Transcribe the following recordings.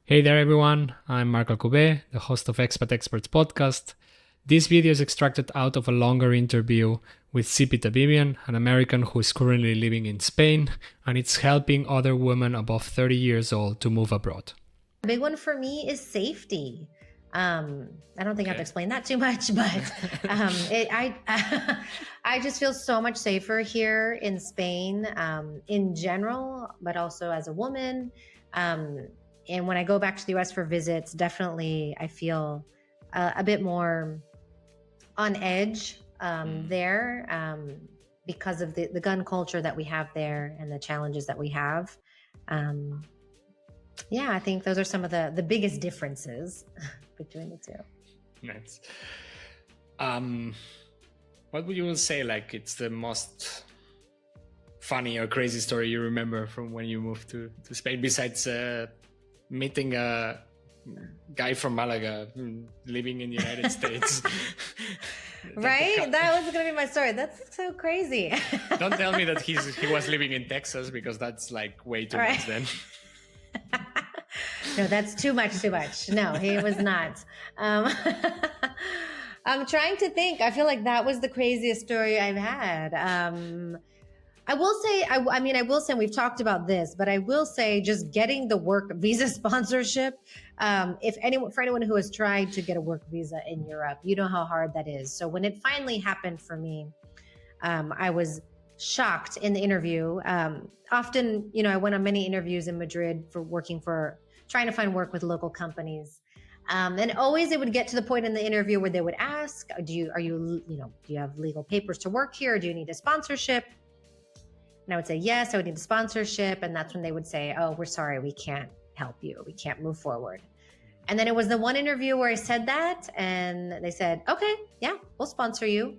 Hey there, everyone. I'm Marc Alcubé, the host of Expat Experts podcast. This video is extracted out of a longer interview with Sipi Tabibian, an American who is currently living in Spain, and it's helping other women above 30 years old to move abroad. A big one for me is safety. I don't think I have to explain that too much, but I just feel so much safer here in Spain in general, but also as a woman. And when I go back to the US for visits, definitely I feel a bit more on edge there because of the gun culture that we have there and the challenges that we have. Yeah, I think those are some of the biggest differences between the two. Nice. What would you say, like, it's the most funny or crazy story you remember from when you moved to Spain, besides meeting a guy from Malaga living in the United States? Right? That was going to be my story. That's so crazy. Don't tell me that he was living in Texas, because that's like way too much then. No, that's too much. No, he was not. I'm trying to think. I feel like that was the craziest story I've had. I will say, I will say, we've talked about this, but I will say just getting the work visa sponsorship. For anyone who has tried to get a work visa in Europe, you know how hard that is. So when it finally happened for me, I was shocked in the interview. Often, I went on many interviews in Madrid trying to find work with local companies. And always it would get to the point in the interview where they would ask, do you have legal papers to work here? Or do you need a sponsorship? And I would say, yes, I would need a sponsorship. And that's when they would say, oh, we're sorry, we can't help you. We can't move forward. And then it was the one interview where I said that, and they said, okay, yeah, we'll sponsor you.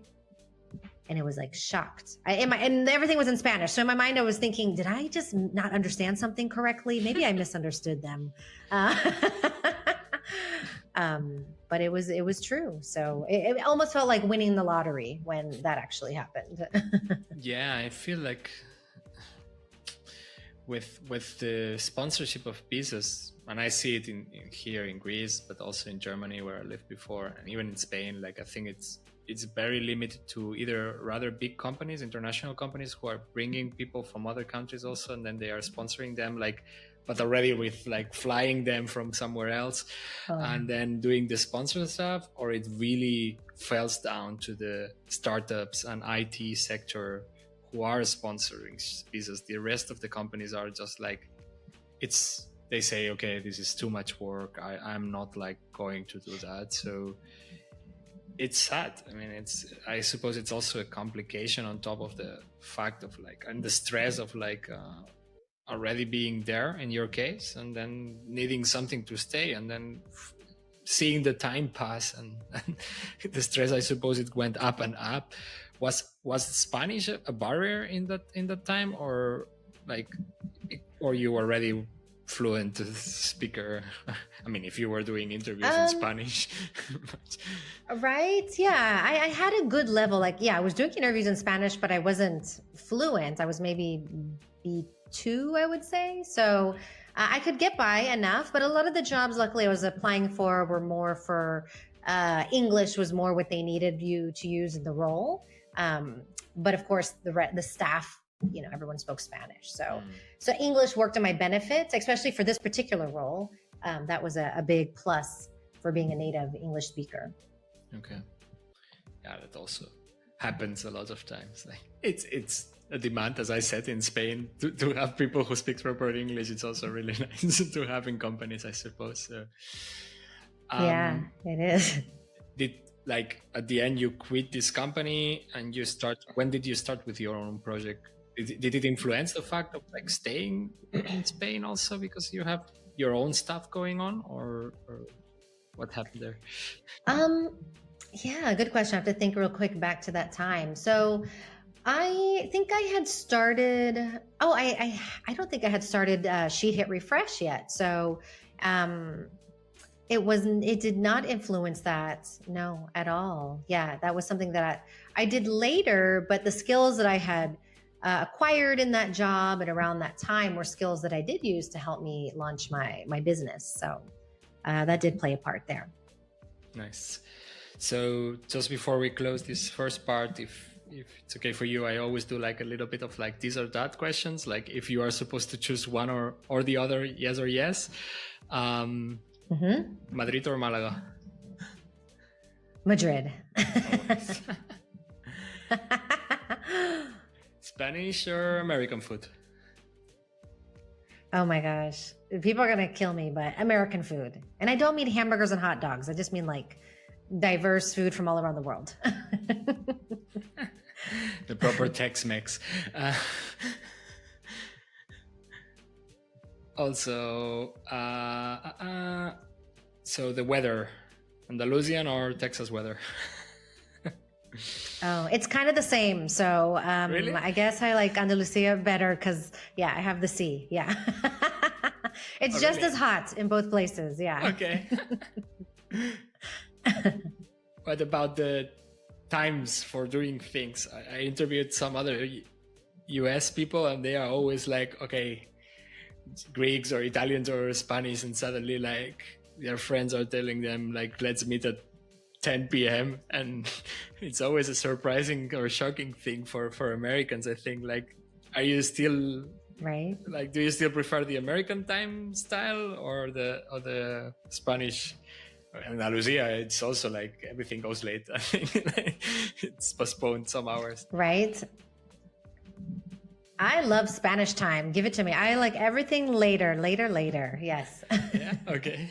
And it was like shocked. And everything was in Spanish. So in my mind, I was thinking, did I just not understand something correctly? Maybe I misunderstood them. But it was true. So it almost felt like winning the lottery when that actually happened. Yeah, I feel like with the sponsorship of visas, and I see it in here in Greece, but also in Germany where I lived before, and even in Spain, like I think it's very limited to either rather big companies, international companies, who are bringing people from other countries also, and then they are sponsoring them, like, but already with like flying them from somewhere else and then doing the sponsor stuff, or it really falls down to the startups and IT sector who are sponsoring visas. The rest of the companies are just like, they say, okay, this is too much work. I'm not like going to do that. So it's sad. I mean, I suppose it's also a complication on top of the fact of like, and the stress of like already being there in your case, and then needing something to stay, and then seeing the time pass, and the stress, I suppose it went up and up. Was Spanish a barrier in that time, or you were already fluent speaker? I mean, if you were doing interviews in Spanish. Right. Yeah. I had a good level. Like, yeah, I was doing interviews in Spanish, but I wasn't fluent. I was maybe B2, I would say. So I could get by enough, but a lot of the jobs, luckily, I was applying for were more for English was more what they needed you to use in the role. But of course, the staff, everyone spoke Spanish. So English worked to my benefit, especially for this particular role. That was a big plus for being a native English speaker. Okay. Yeah, that also happens a lot of times. Like it's a demand, as I said, in Spain to have people who speak proper English. It's also really nice to have in companies, I suppose. So, yeah, it is. Like at the end you quit this company and when did you start with your own project? Did it influence the fact of like staying in Spain also because you have your own stuff going on, or what happened there? Yeah, good question. I have to think real quick back to that time. So I think I had started, I don't think I had started She Hit Refresh yet. So it did not influence that, no, at all. Yeah, that was something that I did later, but the skills that I had acquired in that job and around that time were skills that I did use to help me launch my business. So that did play a part there. Nice. So just before we close this first part, if it's okay for you, I always do like a little bit of like this or that questions, like if you are supposed to choose one or the other, yes or yes. Madrid or Malaga? Madrid. Spanish or American food? Oh my gosh. People are going to kill me, but American food. And I don't mean hamburgers and hot dogs. I just mean like diverse food from all around the world. The proper Tex-Mex. Also, so the weather, Andalusian or Texas weather? Oh, it's kind of the same. So Really? I guess I like Andalusia better because, yeah, I have the sea. Yeah. It's just really? as hot in both places. Yeah. Okay. What about the times for doing things? I interviewed some other US people and they are always like, okay, Greeks or Italians or Spanish, and suddenly like their friends are telling them like, let's meet at 10 p.m. and it's always a surprising or shocking thing for Americans, I think. Like, are you still Right. like, do you still prefer the American time style or the Spanish? Andalusia, it's also like everything goes late. I think it's postponed some hours. Right. I love Spanish time. Give it to me. I like everything later. Yes. Yeah, okay.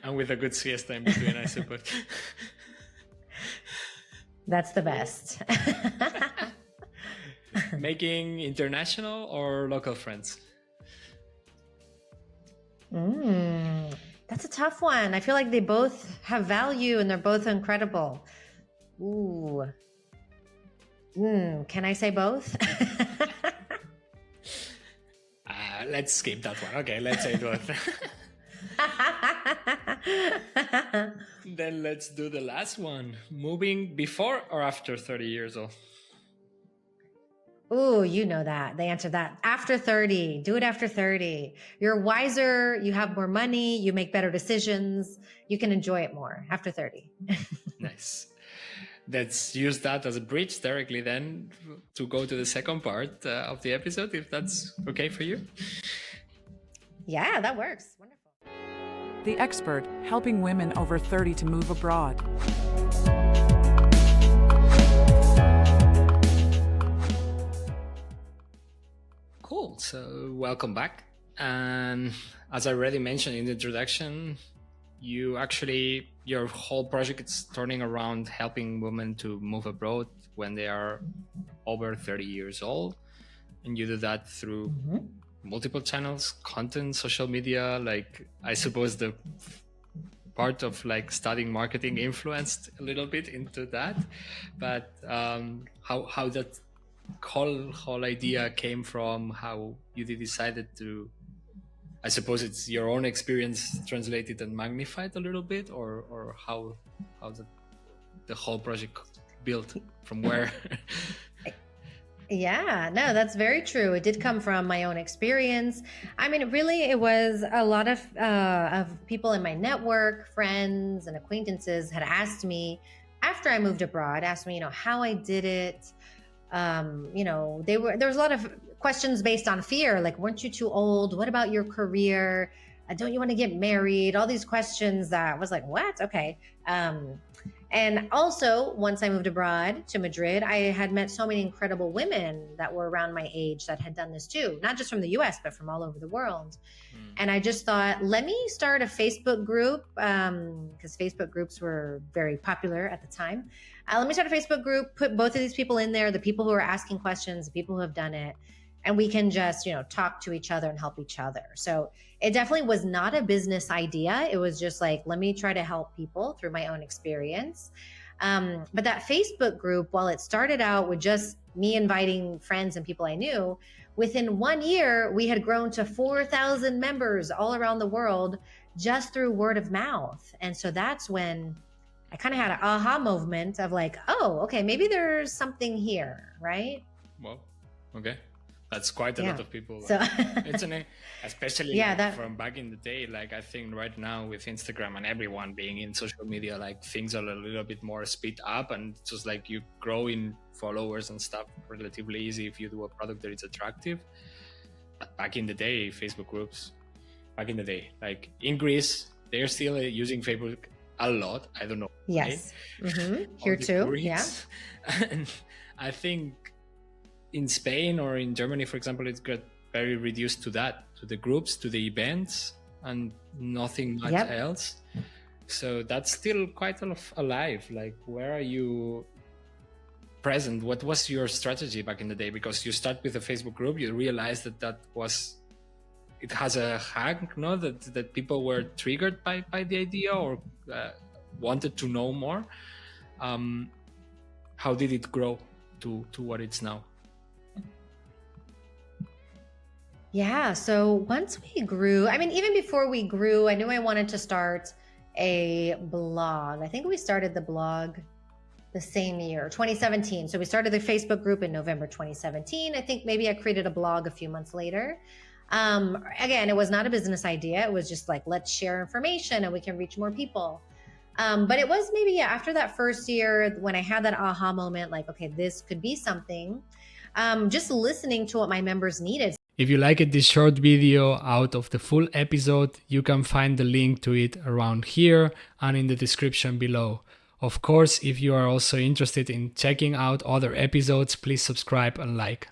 And with a good siesta in between, I suppose. That's the best. Making international or local friends? That's a tough one. I feel like they both have value and they're both incredible. Ooh. Can I say both? Let's skip that one. Okay, let's say both. Then let's do the last one. Moving before or after 30 years old? Ooh, you know that. They answer that. After 30. Do it after 30. You're wiser. You have more money. You make better decisions. You can enjoy it more after 30. Nice. Let's use that as a bridge directly then to go to the second part of the episode, if that's okay for you. Yeah, that works. Wonderful. The Expert, helping women over 30 to move abroad. Cool. So welcome back. And as I already mentioned in the introduction, your whole project is turning around helping women to move abroad when they are over 30 years old. And you do that through multiple channels, content, social media. Like, I suppose the part of like studying marketing influenced a little bit into that. But how that whole idea came from, how you decided to, I suppose it's your own experience translated and magnified a little bit, or how the whole project built from where? Yeah, no, that's very true. It did come from my own experience. I mean, really, it was a lot of people in my network, friends and acquaintances had asked me after I moved abroad, how I did it. There was a lot of questions based on fear, like, weren't you too old? What about your career? Don't you want to get married? All these questions that was like, what? Okay. And also, once I moved abroad to Madrid, I had met so many incredible women that were around my age that had done this too, not just from the US, but from all over the world. And I just thought, let me start a Facebook group, because Facebook groups were very popular at the time. Let me start a Facebook group, put both of these people in there, the people who are asking questions, the people who have done it, and we can just, talk to each other and help each other. So it definitely was not a business idea. It was just like, let me try to help people through my own experience. But that Facebook group, while it started out with just me inviting friends and people I knew, within 1 year, we had grown to 4,000 members all around the world just through word of mouth. And so that's when I kind of had an aha moment of like, oh, okay, maybe there's something here, right? Well, Okay. That's quite a lot of people. So it's especially from back in the day. Like I think right now with Instagram and everyone being in social media, like things are a little bit more speed up, and just like you grow in followers and stuff relatively easy if you do a product that is attractive. But back in the day, Facebook groups, like in Greece, they're still using Facebook a lot. I don't know. Yes. Right? Here too. Greeks. Yeah. And I think in Spain or in Germany, for example, it's got very reduced to that, to the groups, to the events, and nothing much else. So that's still quite alive. Like, where are you present? What was your strategy back in the day? Because you start with a Facebook group, you realize it has a hack, no? That people were triggered by the idea or wanted to know more. How did it grow to what it's now? Yeah, so once we grew, I mean, even before we grew, I knew I wanted to start a blog. I think we started the blog the same year, 2017. So we started the Facebook group in November 2017. I think maybe I created a blog a few months later. Again, it was not a business idea. It was just like, let's share information and we can reach more people. But it was maybe after that first year when I had that aha moment, like, okay, this could be something. Just listening to what my members needed. If you liked this short video out of the full episode, you can find the link to it around here and in the description below. Of course, if you are also interested in checking out other episodes, please subscribe and like.